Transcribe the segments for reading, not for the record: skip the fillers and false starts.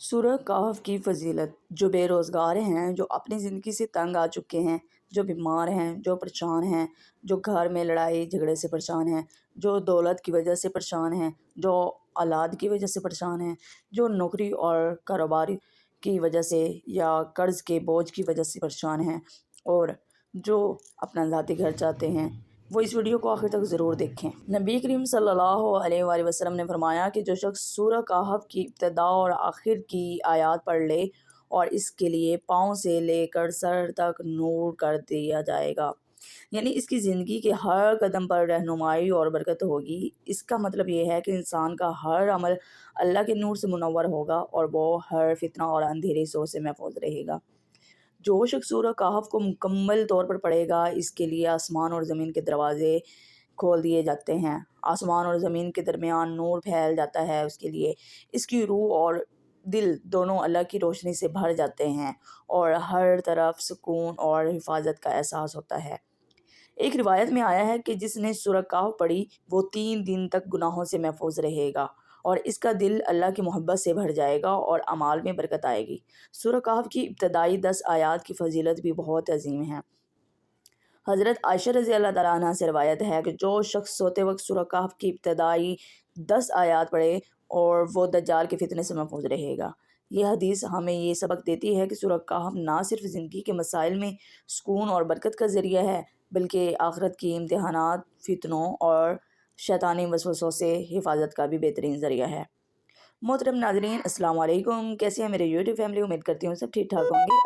سورہ کہف کی فضیلت۔ جو بے روزگار ہیں، جو اپنی زندگی سے تنگ آ چکے ہیں، جو بیمار ہیں، جو پریشان ہیں، جو گھر میں لڑائی جھگڑے سے پریشان ہیں، جو دولت کی وجہ سے پریشان ہیں، جو اولاد کی وجہ سے پریشان ہیں، جو نوکری اور کاروبار کی وجہ سے یا قرض کے بوجھ کی وجہ سے پریشان ہیں، اور جو اپنا ذاتی گھر چاہتے ہیں، وہ اس ویڈیو کو آخر تک ضرور دیکھیں۔ نبی کریم صلی اللہ علیہ وآلہ وسلم نے فرمایا کہ جو شخص سورہ کہف کی ابتدا اور آخر کی آیات پڑھ لے اور اس کے لیے پاؤں سے لے کر سر تک نور کر دیا جائے گا، یعنی اس کی زندگی کے ہر قدم پر رہنمائی اور برکت ہوگی۔ اس کا مطلب یہ ہے کہ انسان کا ہر عمل اللہ کے نور سے منور ہوگا اور وہ ہر فتنہ اور اندھیری سوچ سے محفوظ رہے گا۔ جو شخص سورہ کہف کو مکمل طور پر پڑھے گا، اس کے لیے آسمان اور زمین کے دروازے کھول دیے جاتے ہیں، آسمان اور زمین کے درمیان نور پھیل جاتا ہے اس کے لیے، اس کی روح اور دل دونوں اللہ کی روشنی سے بھر جاتے ہیں اور ہر طرف سکون اور حفاظت کا احساس ہوتا ہے۔ ایک روایت میں آیا ہے کہ جس نے سورہ کہف پڑھی وہ 3 دن تک گناہوں سے محفوظ رہے گا اور اس کا دل اللہ کی محبت سے بھر جائے گا اور اعمال میں برکت آئے گی۔ سورہ کہف کی ابتدائی 10 آیات کی فضیلت بھی بہت عظیم ہے۔ حضرت عائشہ رضی اللہ تعالیٰ عنہ سے روایت ہے کہ جو شخص سوتے وقت سورہ کہف کی ابتدائی 10 آیات پڑھے اور وہ دجال کے فتنے سے محفوظ رہے گا۔ یہ حدیث ہمیں یہ سبق دیتی ہے کہ سورہ کہف نہ صرف زندگی کے مسائل میں سکون اور برکت کا ذریعہ ہے، بلکہ آخرت کی امتحانات، فتنوں اور شیطانی وسوسوں سے حفاظت کا بھی بہترین ذریعہ ہے۔ محترم ناظرین، السلام علیکم، کیسے ہیں میرے یوٹیوب فیملی؟ امید کرتی ہوں سب ٹھیک ٹھاک ہوں گے۔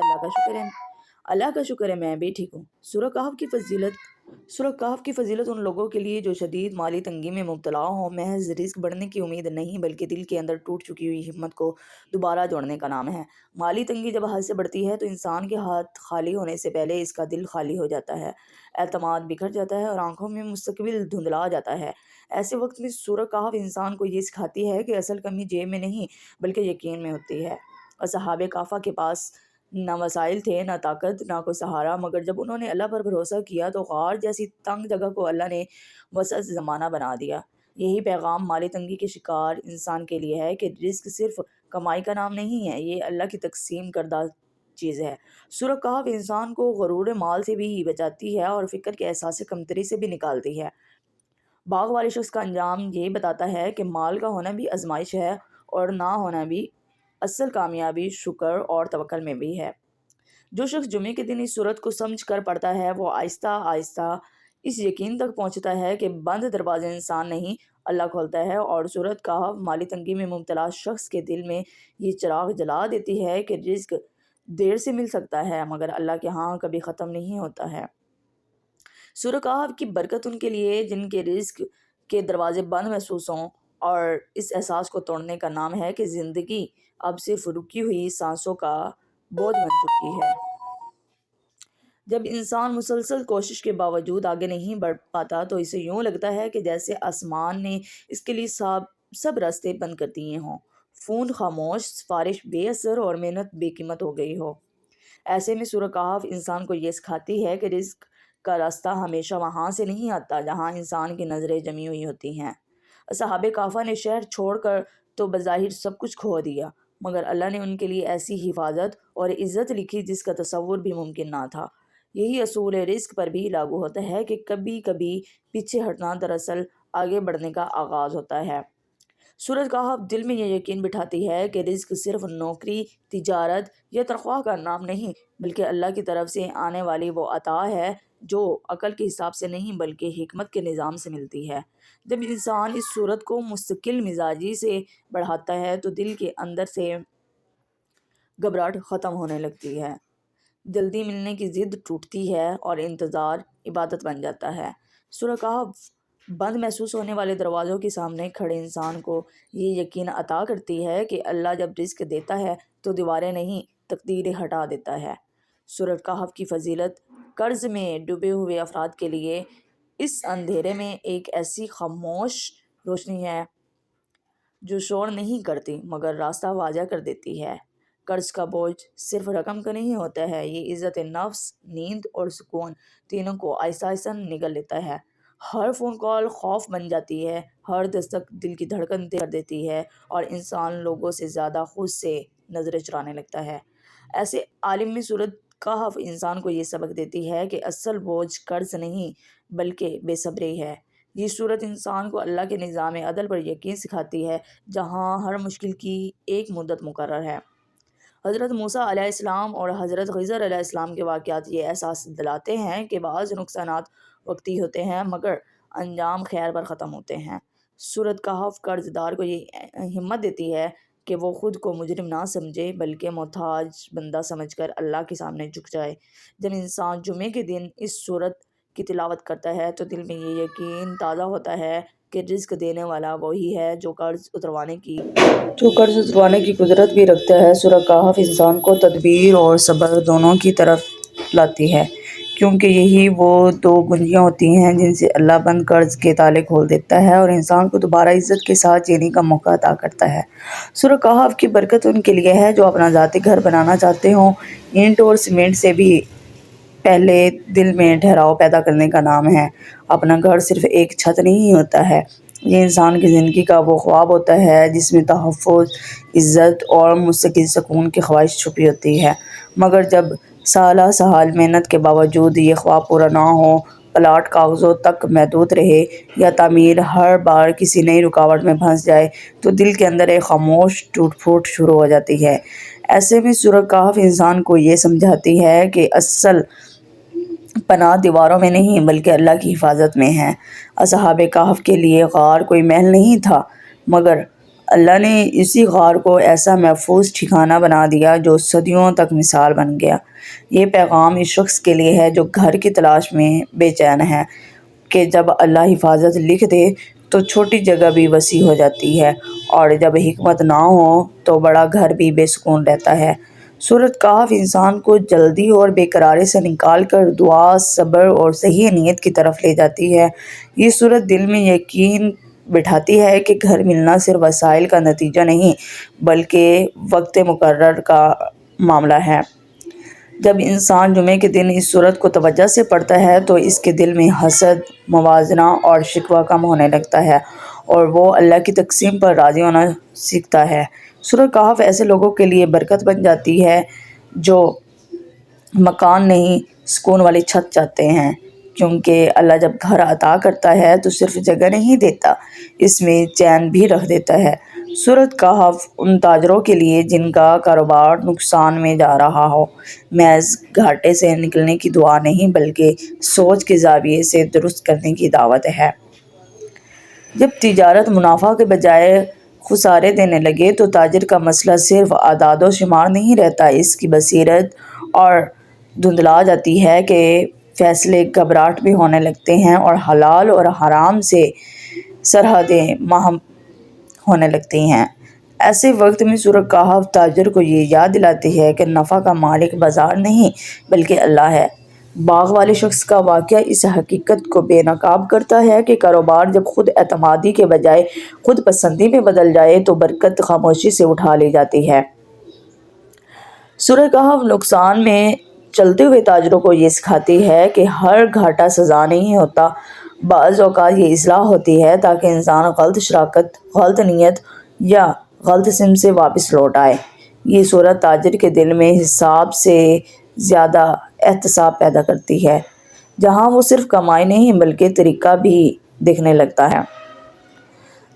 اللہ کا شکر ہے میں بھی ٹھیک ہوں۔ سورہ کہف کی فضیلت ان لوگوں کے لیے جو شدید مالی تنگی میں مبتلا ہوں۔ محض رزق بڑھنے کی امید نہیں، بلکہ دل کے اندر ٹوٹ چکی ہوئی ہمت کو دوبارہ جوڑنے کا نام ہے۔ مالی تنگی جب حد سے بڑھتی ہے تو انسان کے ہاتھ خالی ہونے سے پہلے اس کا دل خالی ہو جاتا ہے، اعتماد بکھر جاتا ہے اور آنکھوں میں مستقبل دھندلا جاتا ہے۔ ایسے وقت میں سورہ کہف انسان کو یہ سکھاتی ہے کہ اصل کمی جیب میں نہیں بلکہ یقین میں ہوتی ہے۔ اصحاب کہف کے پاس نہ وسائل تھے، نہ طاقت، نہ کوئی سہارا، مگر جب انہوں نے اللہ پر بھروسہ کیا تو غار جیسی تنگ جگہ کو اللہ نے وسعت زمانہ بنا دیا۔ یہی پیغام مالی تنگی کے شکار انسان کے لیے ہے کہ رزق صرف کمائی کا نام نہیں ہے، یہ اللہ کی تقسیم کردہ چیز ہے۔ سورہ کہف انسان کو غرور مال سے بھی بچاتی ہے اور فکر کے احساس کمتری سے بھی نکالتی ہے۔ باغ والے شخص کا انجام یہ بتاتا ہے کہ مال کا ہونا بھی آزمائش ہے اور نہ ہونا بھی اصل کامیابی شکر اور توکل میں بھی ہے۔ جو شخص جمعے کے دن اس سورت کو سمجھ کر پڑھتا ہے وہ آہستہ آہستہ اس یقین تک پہنچتا ہے کہ بند دروازے انسان نہیں اللہ کھولتا ہے، اور سورت کہف مالی تنگی میں مبتلا شخص کے دل میں یہ چراغ جلا دیتی ہے کہ رزق دیر سے مل سکتا ہے مگر اللہ کے ہاں کبھی ختم نہیں ہوتا ہے۔ سورہ کہف کی برکت ان کے لیے جن کے رزق کے دروازے بند محسوس ہوں، اور اس احساس کو توڑنے کا نام ہے کہ زندگی اب صرف رکی ہوئی سانسوں کا بوجھ بن چکی ہے۔ جب انسان مسلسل کوشش کے باوجود آگے نہیں بڑھ پاتا تو اسے یوں لگتا ہے کہ جیسے آسمان نے اس کے لیے سب راستے بند کر دیے ہوں، فون خاموش، سفارش بے اثر اور محنت بے قیمت ہو گئی ہو۔ ایسے میں سورہ کہف انسان کو یہ سکھاتی ہے کہ رزق کا راستہ ہمیشہ وہاں سے نہیں آتا جہاں انسان کی نظریں جمی ہوئی ہوتی ہیں۔ اصحاب کہف نے شہر چھوڑ کر تو بظاہر سب کچھ کھو دیا، مگر اللہ نے ان کے لیے ایسی حفاظت اور عزت لکھی جس کا تصور بھی ممکن نہ تھا۔ یہی اصول رزق پر بھی لاگو ہوتا ہے کہ کبھی کبھی پیچھے ہٹنا دراصل آگے بڑھنے کا آغاز ہوتا ہے۔ سورۃ کہف دل میں یہ یقین بٹھاتی ہے کہ رزق صرف نوکری، تجارت یا تنخواہ کا نام نہیں بلکہ اللہ کی طرف سے آنے والی وہ عطا ہے جو عقل کے حساب سے نہیں بلکہ حکمت کے نظام سے ملتی ہے۔ جب انسان اس صورت کو مستقل مزاجی سے بڑھاتا ہے تو دل کے اندر سے گھبراہٹ ختم ہونے لگتی ہے، جلدی ملنے کی ضد ٹوٹتی ہے اور انتظار عبادت بن جاتا ہے۔ سورہ کہف بند محسوس ہونے والے دروازوں کے سامنے کھڑے انسان کو یہ یقین عطا کرتی ہے کہ اللہ جب رزق دیتا ہے تو دیواریں نہیں تقدیریں ہٹا دیتا ہے۔ سورہ کہف کی فضیلت قرض میں ڈوبے ہوئے افراد کے لیے اس اندھیرے میں ایک ایسی خاموش روشنی ہے جو شور نہیں کرتی مگر راستہ واضح کر دیتی ہے۔ قرض کا بوجھ صرف رقم کا نہیں ہوتا ہے، یہ عزت نفس، نیند اور سکون تینوں کو آہستہ آہستہ نگل لیتا ہے۔ ہر فون کال خوف بن جاتی ہے، ہر دستک دل کی دھڑکن تیز کر دیتی ہے اور انسان لوگوں سے زیادہ خود سے نظریں چرانے لگتا ہے۔ ایسے عالم میں سورۃ کہف انسان کو یہ سبق دیتی ہے کہ اصل بوجھ قرض نہیں بلکہ بے صبری ہے۔ یہ سورت انسان کو اللہ کے نظام عدل پر یقین سکھاتی ہے، جہاں ہر مشکل کی ایک مدت مقرر ہے۔ حضرت موسیٰ علیہ السلام اور حضرت خضر علیہ السلام کے واقعات یہ احساس دلاتے ہیں کہ بعض نقصانات وقتی ہوتے ہیں مگر انجام خیر پر ختم ہوتے ہیں۔ سورۃ کہف قرض دار کو یہ ہمت دیتی ہے کہ وہ خود کو مجرم نہ سمجھے بلکہ محتاج بندہ سمجھ کر اللہ کے سامنے جھک جائے۔ جب انسان جمعے کے دن اس سورت کی تلاوت کرتا ہے تو دل میں یہ یقین تازہ ہوتا ہے کہ رزق دینے والا وہی ہے جو قرض اتروانے کی قدرت بھی رکھتا ہے۔ سورۃ کہف انسان کو تدبیر اور صبر دونوں کی طرف لاتی ہے، کیونکہ یہی وہ دو کنجیاں ہوتی ہیں جن سے اللہ بند قرض کے تالے کھول دیتا ہے اور انسان کو دوبارہ عزت کے ساتھ جینے کا موقع عطا کرتا ہے۔ سورۃ کہف کی برکت ان کے لیے ہے جو اپنا ذاتی گھر بنانا چاہتے ہوں۔ اینٹ اور سیمنٹ سے بھی پہلے دل میں ٹھہراؤ پیدا کرنے کا نام ہے۔ اپنا گھر صرف ایک چھت نہیں ہوتا ہے، یہ انسان کی زندگی کا وہ خواب ہوتا ہے جس میں تحفظ، عزت اور مستقل سکون کی خواہش چھپی ہوتی ہے۔ مگر جب سالہ سال محنت کے باوجود یہ خواب پورا نہ ہو، پلاٹ کاغذوں تک محدود رہے یا تعمیر ہر بار کسی نئی رکاوٹ میں پھنس جائے تو دل کے اندر ایک خاموش ٹوٹ پھوٹ شروع ہو جاتی ہے۔ ایسے میں سورۃ کہف انسان کو یہ سمجھاتی ہے کہ اصل پناہ دیواروں میں نہیں بلکہ اللہ کی حفاظت میں ہے۔ اصحاب کہف کے لیے غار کوئی محل نہیں تھا، مگر اللہ نے اسی غار کو ایسا محفوظ ٹھکانہ بنا دیا جو صدیوں تک مثال بن گیا۔ یہ پیغام اس شخص کے لیے ہے جو گھر کی تلاش میں بے چین ہے کہ جب اللہ حفاظت لکھ دے تو چھوٹی جگہ بھی وسیع ہو جاتی ہے، اور جب حکمت نہ ہو تو بڑا گھر بھی بے سکون رہتا ہے۔ سورۃ کہف انسان کو جلدی اور بے قراری سے نکال کر دعا، صبر اور صحیح نیت کی طرف لے جاتی ہے۔ یہ سورت دل میں یقین بٹھاتی ہے کہ گھر ملنا صرف وسائل کا نتیجہ نہیں بلکہ وقت مقرر کا معاملہ ہے۔ جب انسان جمعے کے دن اس سورت کو توجہ سے پڑھتا ہے تو اس کے دل میں حسد، موازنہ اور شکوہ کم ہونے لگتا ہے اور وہ اللہ کی تقسیم پر راضی ہونا سیکھتا ہے۔ سورۃ کہف ایسے لوگوں کے لیے برکت بن جاتی ہے جو مکان نہیں سکون والی چھت چاہتے ہیں، کیونکہ اللہ جب گھر عطا کرتا ہے تو صرف جگہ نہیں دیتا، اس میں چین بھی رکھ دیتا ہے۔ سورۃ کہف ان تاجروں کے لیے جن کا کاروبار نقصان میں جا رہا ہو، محض گھاٹے سے نکلنے کی دعا نہیں بلکہ سوچ کے زاویے سے درست کرنے کی دعوت ہے۔ جب تجارت منافع کے بجائے خسارے دینے لگے تو تاجر کا مسئلہ صرف اعداد و شمار نہیں رہتا، اس کی بصیرت اور دھندلا جاتی ہے کہ فیصلے گھبراہٹ میں ہونے لگتے ہیں اور حلال اور حرام سے سرحدیں مہم ہونے لگتی ہیں۔ ایسے وقت میں سورۃ کہف تاجر کو یہ یاد دلاتی ہے کہ نفع کا مالک بازار نہیں بلکہ اللہ ہے۔ باغ والے شخص کا واقعہ اس حقیقت کو بے نقاب کرتا ہے کہ کاروبار جب خود اعتمادی کے بجائے خود پسندی میں بدل جائے تو برکت خاموشی سے اٹھا لی جاتی ہے۔ سورۃ کہف نقصان میں چلتے ہوئے تاجروں کو یہ سکھاتی ہے کہ ہر گھاٹا سزا نہیں ہوتا، بعض اوقات یہ اصلاح ہوتی ہے تاکہ انسان غلط شراکت، غلط نیت یا غلط سمت سے واپس لوٹ آئے۔ یہ سورت تاجر کے دل میں حساب سے زیادہ احتساب پیدا کرتی ہے، جہاں وہ صرف کمائی نہیں بلکہ طریقہ بھی دیکھنے لگتا ہے۔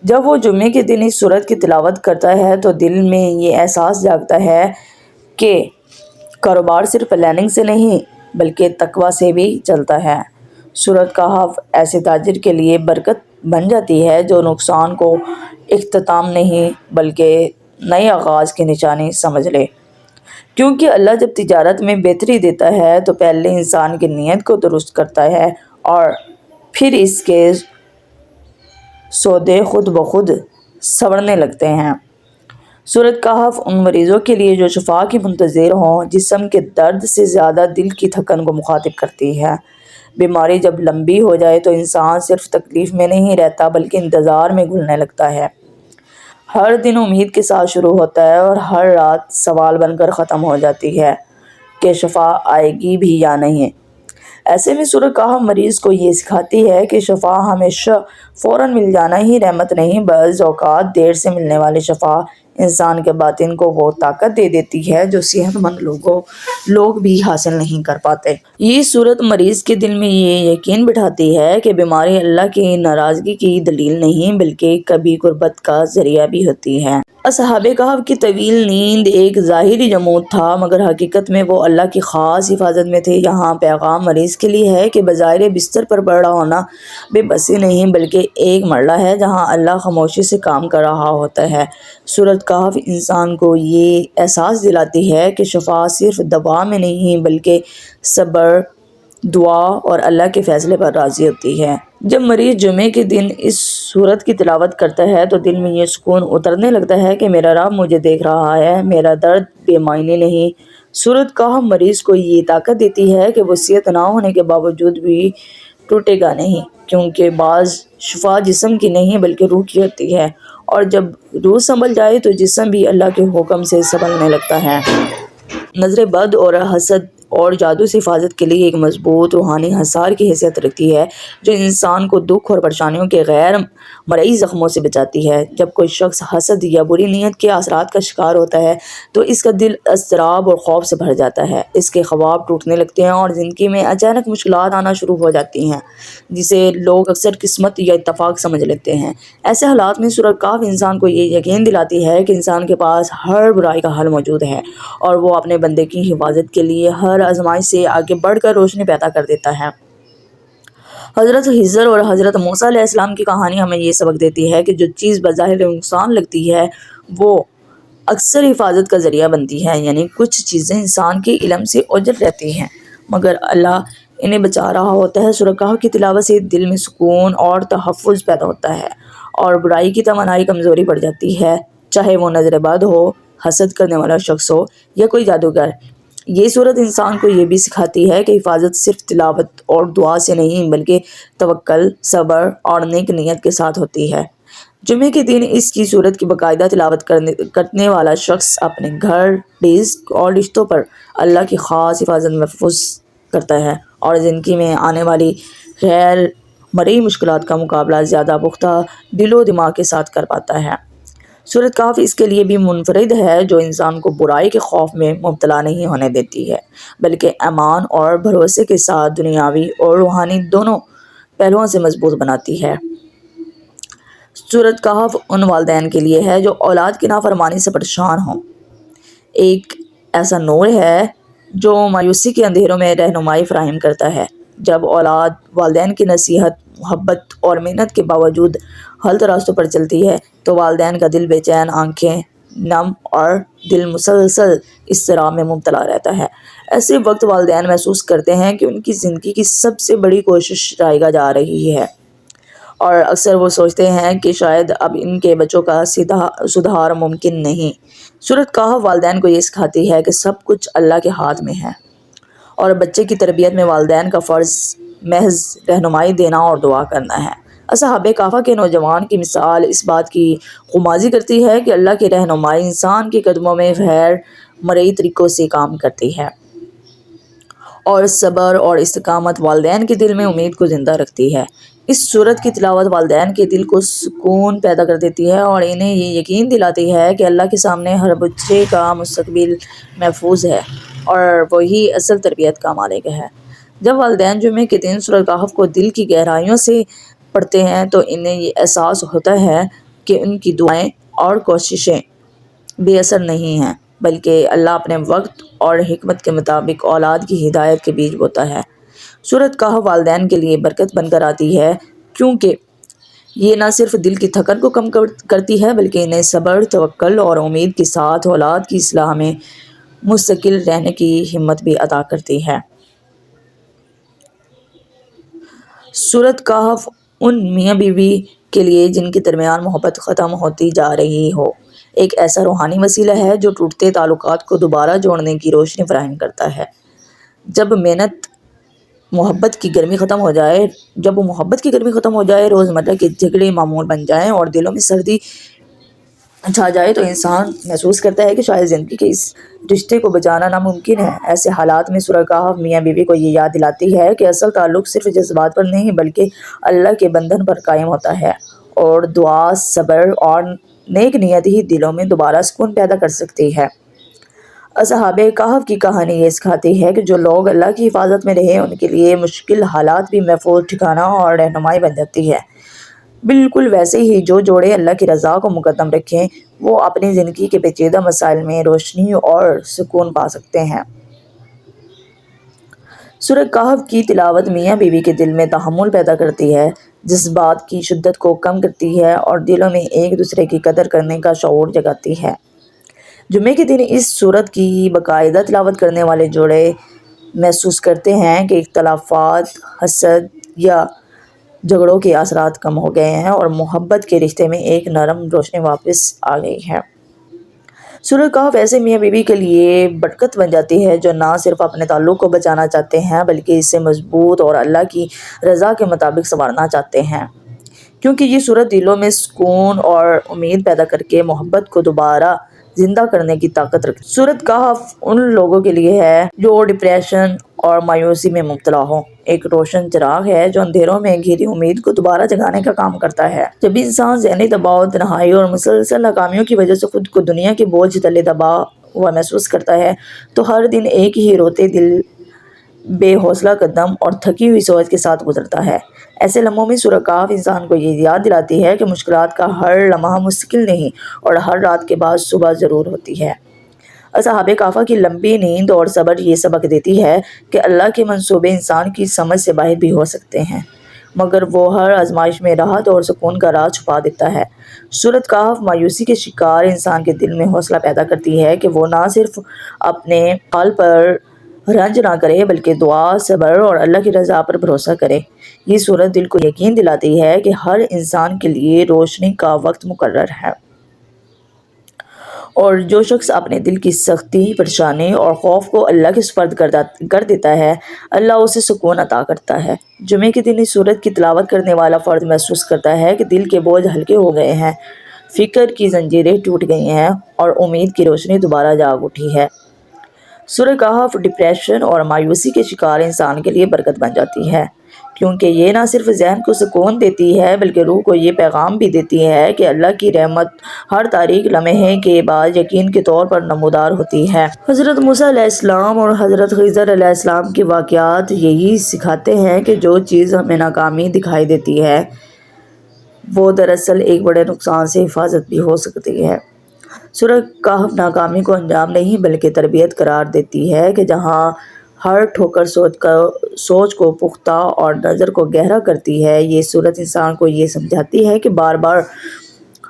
جب وہ جمعے کے دن اس سورت کی تلاوت کرتا ہے تو دل میں یہ احساس جاگتا ہے کہ کاروبار صرف پلاننگ سے نہیں بلکہ تقویٰ سے بھی چلتا ہے۔ سورۃ کہف ایسے تاجر کے لیے برکت بن جاتی ہے جو نقصان کو اختتام نہیں بلکہ نئے آغاز کی نشانی سمجھ لے، کیونکہ اللہ جب تجارت میں بہتری دیتا ہے تو پہلے انسان کی نیت کو درست کرتا ہے اور پھر اس کے سودے خود بخود سنورنے لگتے ہیں۔ سورۃ کہف ان مریضوں کے لیے جو شفا کی منتظر ہوں، جسم کے درد سے زیادہ دل کی تھکن کو مخاطب کرتی ہے۔ بیماری جب لمبی ہو جائے تو انسان صرف تکلیف میں نہیں رہتا بلکہ انتظار میں گھلنے لگتا ہے۔ ہر دن امید کے ساتھ شروع ہوتا ہے اور ہر رات سوال بن کر ختم ہو جاتی ہے کہ شفا آئے گی بھی یا نہیں۔ ایسے میں سورۃ کہف مریض کو یہ سکھاتی ہے کہ شفا ہمیشہ فوراً مل جانا ہی رحمت نہیں، بعض اوقات دیر سے ملنے والی شفا انسان کے باطن کو وہ طاقت دے دیتی ہے جو صحت مند لوگ بھی حاصل نہیں کر پاتے۔ یہ صورت مریض کے دل میں یہ یقین بٹھاتی ہے کہ بیماری اللہ کی ناراضگی کی دلیل نہیں بلکہ کبھی قربت کا ذریعہ بھی ہوتی ہے۔ اصحاب کہف کی طویل نیند ایک ظاہری جمود تھا مگر حقیقت میں وہ اللہ کی خاص حفاظت میں تھے۔ یہاں پیغام مریض کے لیے ہے کہ بظاہر بستر پر پڑا ہونا بے بسی نہیں بلکہ ایک مرحلہ ہے جہاں اللہ خاموشی سے کام کر رہا ہوتا ہے۔ سورۃ کہف انسان کو یہ احساس دلاتی ہے کہ شفا صرف دوا میں نہیں بلکہ صبر، دعا اور اللہ کے فیصلے پر راضی ہوتی ہے۔ جب مریض جمعے کے دن اس سورت کی تلاوت کرتا ہے تو دل میں یہ سکون اترنے لگتا ہے کہ میرا رب مجھے دیکھ رہا ہے، میرا درد بے معنی نہیں۔ سورۃ کہف مریض کو یہ طاقت دیتی ہے کہ وصیت نہ ہونے کے باوجود بھی ٹوٹے گا نہیں، کیونکہ بعض شفا جسم کی نہیں بلکہ روح کی ہوتی ہے، اور جب روح سنبھل جائے تو جسم بھی اللہ کے حکم سے سنبھلنے لگتا ہے۔ نظر بد اور حسد اور جادو سے حفاظت کے لیے ایک مضبوط روحانی حصار کی حیثیت رکھتی ہے جو انسان کو دکھ اور پریشانیوں کے غیر مرئی زخموں سے بچاتی ہے۔ جب کوئی شخص حسد یا بری نیت کے اثرات کا شکار ہوتا ہے تو اس کا دل اضطراب اور خوف سے بھر جاتا ہے، اس کے خواب ٹوٹنے لگتے ہیں اور زندگی میں اچانک مشکلات آنا شروع ہو جاتی ہیں جسے لوگ اکثر قسمت یا اتفاق سمجھ لیتے ہیں۔ ایسے حالات میں سورۃ کہف انسان کو یہ یقین دلاتی ہے کہ انسان کے پاس ہر برائی کا حل موجود ہے اور وہ اپنے بندے کی حفاظت کے لیے ہر آزمائش سے آگے بڑھ کر روشنی پیدا کر دیتا ہے۔ حضرت خضر اور حضرت موسیٰ علیہ السلام کی کہانی ہمیں یہ سبق دیتی ہے کہ جو چیز بظاہر نقصان لگتی ہے وہ اکثر حفاظت کا ذریعہ بنتی ہے، یعنی کچھ چیزیں انسان کے علم سے اوجھل رہتی ہیں مگر اللہ انہیں بچا رہا ہوتا ہے۔ سورۃ کہف کی تلاوت سے دل میں سکون اور تحفظ پیدا ہوتا ہے اور برائی کی توانائی کمزوری پڑ جاتی ہے، چاہے وہ نظر بد ہو، حسد کرنے والا شخص ہو یا کوئی جادوگر۔ یہ صورت انسان کو یہ بھی سکھاتی ہے کہ حفاظت صرف تلاوت اور دعا سے نہیں بلکہ توکل، صبر اور نیک نیت کے ساتھ ہوتی ہے۔ جمعے کے دن اس کی صورت کی باقاعدہ تلاوت کرنے والا شخص اپنے گھر، رزق اور رشتوں پر اللہ کی خاص حفاظت محفوظ کرتا ہے اور زندگی میں آنے والی غیر مرئی مشکلات کا مقابلہ زیادہ پختہ دل و دماغ کے ساتھ کر پاتا ہے۔ سورۃ کہف اس کے لیے بھی منفرد ہے جو انسان کو برائی کے خوف میں مبتلا نہیں ہونے دیتی ہے بلکہ ایمان اور بھروسے کے ساتھ دنیاوی اور روحانی دونوں پہلوؤں سے مضبوط بناتی ہے۔ سورۃ کہف ان والدین کے لیے ہے جو اولاد کی نافرمانی سے پریشان ہوں۔ ایک ایسا نور ہے جو مایوسی کے اندھیروں میں رہنمائی فراہم کرتا ہے۔ جب اولاد والدین کی نصیحت، محبت اور محنت کے باوجود غلط راستوں پر چلتی ہے تو والدین کا دل بے چین، آنکھیں نم اور دل مسلسل اضطراب میں مبتلا رہتا ہے۔ ایسے وقت والدین محسوس کرتے ہیں کہ ان کی زندگی کی سب سے بڑی کوشش ضائع جا رہی ہے اور اکثر وہ سوچتے ہیں کہ شاید اب ان کے بچوں کا سدھار ممکن نہیں۔ سورۃ کہف والدین کو یہ سکھاتی ہے کہ سب کچھ اللہ کے ہاتھ میں ہے اور بچے کی تربیت میں والدین کا فرض محض رہنمائی دینا اور دعا کرنا ہے۔ اصحاب کہف کے نوجوان کی مثال اس بات کی خمازی کرتی ہے کہ اللہ کی رہنمائی انسان کے قدموں میں غیر مرئی طریقوں سے کام کرتی ہے اور صبر اور استقامت والدین کے دل میں امید کو زندہ رکھتی ہے۔ اس سورت کی تلاوت والدین کے دل کو سکون پیدا کر دیتی ہے اور انہیں یہ یقین دلاتی ہے کہ اللہ کے سامنے ہر بچے کا مستقبل محفوظ ہے اور وہی اصل تربیت کا مالک ہے۔ جب والدین جمعے کے دن سورۃ کہف کو دل کی گہرائیوں سے پڑھتے ہیں تو انہیں یہ احساس ہوتا ہے کہ ان کی دعائیں اور کوششیں بے اثر نہیں ہیں بلکہ اللہ اپنے وقت اور حکمت کے مطابق اولاد کی ہدایت کے بیج بوتا ہے۔ سورۃ کہف والدین کے لیے برکت بن کر آتی ہے کیونکہ یہ نہ صرف دل کی تھکن کو کم کرتی ہے بلکہ انہیں صبر، توکل اور امید کے ساتھ اولاد کی اصلاح میں مستقل رہنے کی ہمت بھی عطا کرتی ہے۔ سورۃ کہف ان میاں بیوی کے لیے جن کے درمیان محبت ختم ہوتی جا رہی ہو ایک ایسا روحانی وسیلہ ہے جو ٹوٹتے تعلقات کو دوبارہ جوڑنے کی روشنی فراہم کرتا ہے۔ جب محبت کی گرمی ختم ہو جائے، روزمرہ کے جھگڑے معمول بن جائیں اور دلوں میں سردی چھا جائے تو انسان محسوس کرتا ہے کہ شاید زندگی کے اس رشتے کو بچانا ناممکن ہے۔ ایسے حالات میں سورۃ کہف میاں بیوی کو یہ یاد دلاتی ہے کہ اصل تعلق صرف جذبات پر نہیں بلکہ اللہ کے بندھن پر قائم ہوتا ہے اور دعا، صبر اور نیک نیت ہی دلوں میں دوبارہ سکون پیدا کر سکتی ہے۔ اصحاب کہف کی کہانی یہ سکھاتی ہے کہ جو لوگ اللہ کی حفاظت میں رہے ان کے لیے مشکل حالات بھی محفوظ ٹھکانہ اور رہنمائی بن جاتی ہے۔ بالکل ویسے ہی جو جوڑے اللہ کی رضا کو مقدم رکھیں وہ اپنی زندگی کے پیچیدہ مسائل میں روشنی اور سکون پا سکتے ہیں۔ سورہ کہف کی تلاوت میاں بیوی کے دل میں تحمل پیدا کرتی ہے، جذبات کی شدت کو کم کرتی ہے اور دلوں میں ایک دوسرے کی قدر کرنے کا شعور جگاتی ہے۔ جمعے کے دن اس سورت کی باقاعدہ تلاوت کرنے والے جوڑے محسوس کرتے ہیں کہ اختلافات، حسد یا جھگڑوں کے اثرات کم ہو گئے ہیں اور محبت کے رشتے میں ایک نرم روشنی واپس آ گئی ہے۔ سورہ کہف ایسے میاں بیوی کے لیے برکت بن جاتی ہے جو نہ صرف اپنے تعلق کو بچانا چاہتے ہیں بلکہ اسے مضبوط اور اللہ کی رضا کے مطابق سنوارنا چاہتے ہیں، کیونکہ یہ سورت دلوں میں سکون اور امید پیدا کر کے محبت کو دوبارہ زندہ کرنے کی طاقت رکھتی ہے۔ سورۃ کہف ان لوگوں کے لیے ہے جو ڈپریشن اور مایوسی میں مبتلا ہوں۔ ایک روشن چراغ ہے جو اندھیروں میں گھری امید کو دوبارہ جگانے کا کام کرتا ہے۔ جب انسان ذہنی دباؤ، تنہائی اور مسلسل ناکامیوں کی وجہ سے خود کو دنیا کے بوجھ تلے دبا ہوا محسوس کرتا ہے تو ہر دن ایک ہی روتے دل، بے حوصلہ قدم اور تھکی ہوئی سوچ کے ساتھ گزرتا ہے۔ ایسے لمحوں میں سورہ کہف انسان کو یہ یاد دلاتی ہے کہ مشکلات کا ہر لمحہ مستقل نہیں اور ہر رات کے بعد صبح ضرور ہوتی ہے۔ اصحاب کہف کی لمبی نیند اور صبر یہ سبق دیتی ہے کہ اللہ کے منصوبے انسان کی سمجھ سے باہر بھی ہو سکتے ہیں، مگر وہ ہر آزمائش میں راحت اور سکون کا راز چھپا دیتا ہے۔ سورۃ کہف مایوسی کے شکار انسان کے دل میں حوصلہ پیدا کرتی ہے کہ وہ نہ صرف اپنے حال پر رنج نہ کرے بلکہ دعا، صبر اور اللہ کی رضا پر بھروسہ کرے۔ یہ سورت دل کو یقین دلاتی ہے کہ ہر انسان کے لیے روشنی کا وقت مقرر ہے اور جو شخص اپنے دل کی سختی، پریشانی اور خوف کو اللہ کے سپرد کر دیتا ہے، اللہ اسے سکون عطا کرتا ہے۔ جمعے کے دن اس سورت کی تلاوت کرنے والا فرد محسوس کرتا ہے کہ دل کے بوجھ ہلکے ہو گئے ہیں، فکر کی زنجیریں ٹوٹ گئی ہیں اور امید کی روشنی دوبارہ جاگ اٹھی ہے۔ سورہ کہف ڈپریشن اور مایوسی کے شکار انسان کے لیے برکت بن جاتی ہے، کیونکہ یہ نہ صرف ذہن کو سکون دیتی ہے بلکہ روح کو یہ پیغام بھی دیتی ہے کہ اللہ کی رحمت ہر تاریک لمحے کے بعد یقین کے طور پر نمودار ہوتی ہے۔ حضرت موسیٰ علیہ السلام اور حضرت خضر علیہ السلام کے واقعات یہی سکھاتے ہیں کہ جو چیز ہمیں ناکامی دکھائی دیتی ہے وہ دراصل ایک بڑے نقصان سے حفاظت بھی ہو سکتی ہے۔ سورہ کہف ناکامی کو انجام نہیں بلکہ تربیت قرار دیتی ہے کہ جہاں ہر ٹھوکر سوچ کو پختہ اور نظر کو گہرا کرتی ہے، یہ سورت انسان کو یہ سمجھاتی ہے کہ بار بار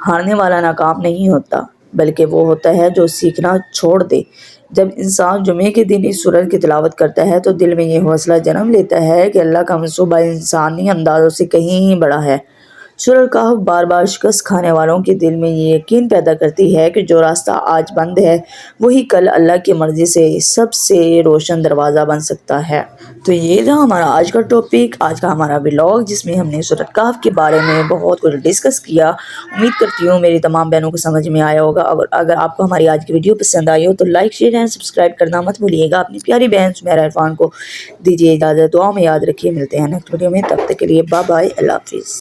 ہارنے والا ناکام نہیں ہوتا بلکہ وہ ہوتا ہے جو سیکھنا چھوڑ دے۔ جب انسان جمعے کے دن اس سورت کی تلاوت کرتا ہے تو دل میں یہ حوصلہ جنم لیتا ہے کہ اللہ کا منصوبہ انسانی اندازوں سے کہیں بڑا ہے۔ سورہ کہف بار بار شکست کھانے والوں کے دل میں یہ یقین پیدا کرتی ہے کہ جو راستہ آج بند ہے وہی کل اللہ کی مرضی سے سب سے روشن دروازہ بن سکتا ہے۔ تو یہ تھا ہمارا آج کا ٹاپک، آج کا ہمارا ولاگ، جس میں ہم نے سورہ کہف کے بارے میں بہت کچھ ڈسکس کیا۔ امید کرتی ہوں میری تمام بہنوں کو سمجھ میں آیا ہوگا۔ اگر آپ کو ہماری آج کی ویڈیو پسند آئی ہو تو لائک، شیئر اینڈ سبسکرائب کرنا مت بھولیے گا۔ اپنی پیاری بہن سمیرہ عرفان کو دیجیے اجازت، دعا میں یاد رکھیے۔ ملتے ہیں نیکسٹ ویڈیو میں، تب تک کے لیے بائے بائے، اللہ حافظ۔